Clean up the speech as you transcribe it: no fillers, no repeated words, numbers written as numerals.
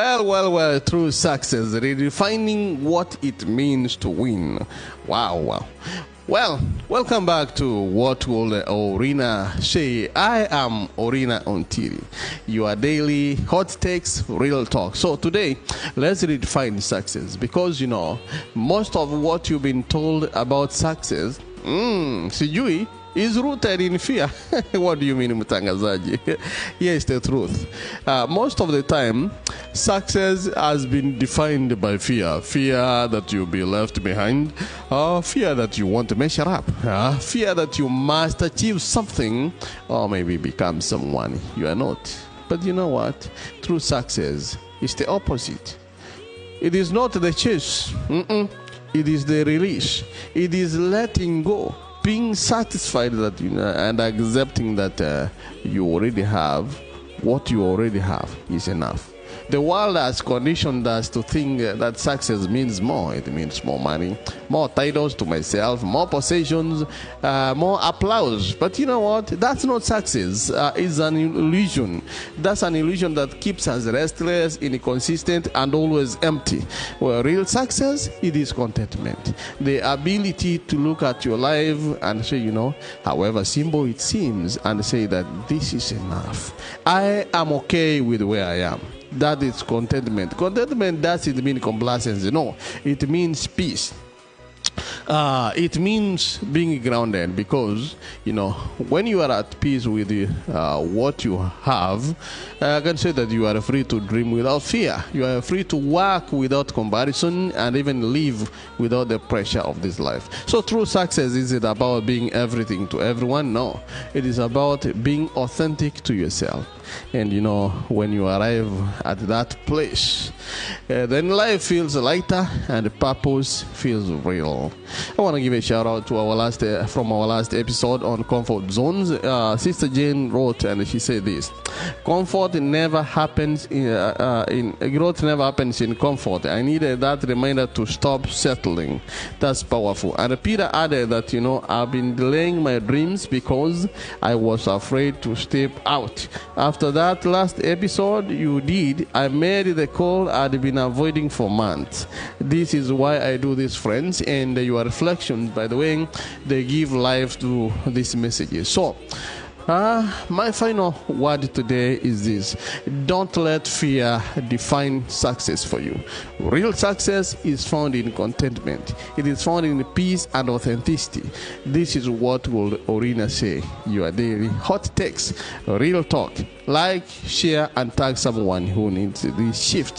Well, through success, redefining what it means to win. Wow. Well, welcome back to What Will Orina Say. I am Orina Ontiri, your daily hot takes, real talk. So today, let's redefine success because, most of what you've been told about success, sijui, is rooted in fear. What do you mean, mtangazaji? Here's the truth. Most of the time, success has been defined by fear. Fear that you'll be left behind. Fear that you want to measure up. Fear that you must achieve something or maybe become someone you are not. But you know what? True success is the opposite. It is not the chase. It is the release. It is letting go. Being satisfied that and accepting that you already have what you already have is enough. The world has conditioned us to think that success means more. It means more money, more titles to myself, more possessions, more applause. But you know what? That's not success. It's an illusion. That's an illusion that keeps us restless, inconsistent, and always empty. Well, real success, it is contentment. The ability to look at your life and say, however simple it seems, and say that this is enough. I am okay with where I am. That is contentment. Contentment doesn't mean complacency. No, it means peace. It means being grounded because, when you are at peace with what you have, I can say that you are free to dream without fear. You are free to work without comparison and even live without the pressure of this life. So true success isn't about being everything to everyone. No, it is about being authentic to yourself. And when you arrive at that place, then life feels lighter and purpose feels real. I want to give a shout out to our last episode on comfort zones. Sister Jane wrote and she said this: comfort never happens growth never happens in comfort. I needed that reminder to stop settling. That's powerful. And Peter added that I've been delaying my dreams because I was afraid to step out. After that last episode you did, I made the call I'd been avoiding for months. This is why I do this, friends, and your reflections, by the way, they give life to these messages. So my final word today is this: don't let fear define success for you. Real success is found in contentment. It is found in peace and authenticity. This is what will Orina say. Your daily hot takes, real talk. Like, share, and tag someone who needs this shift.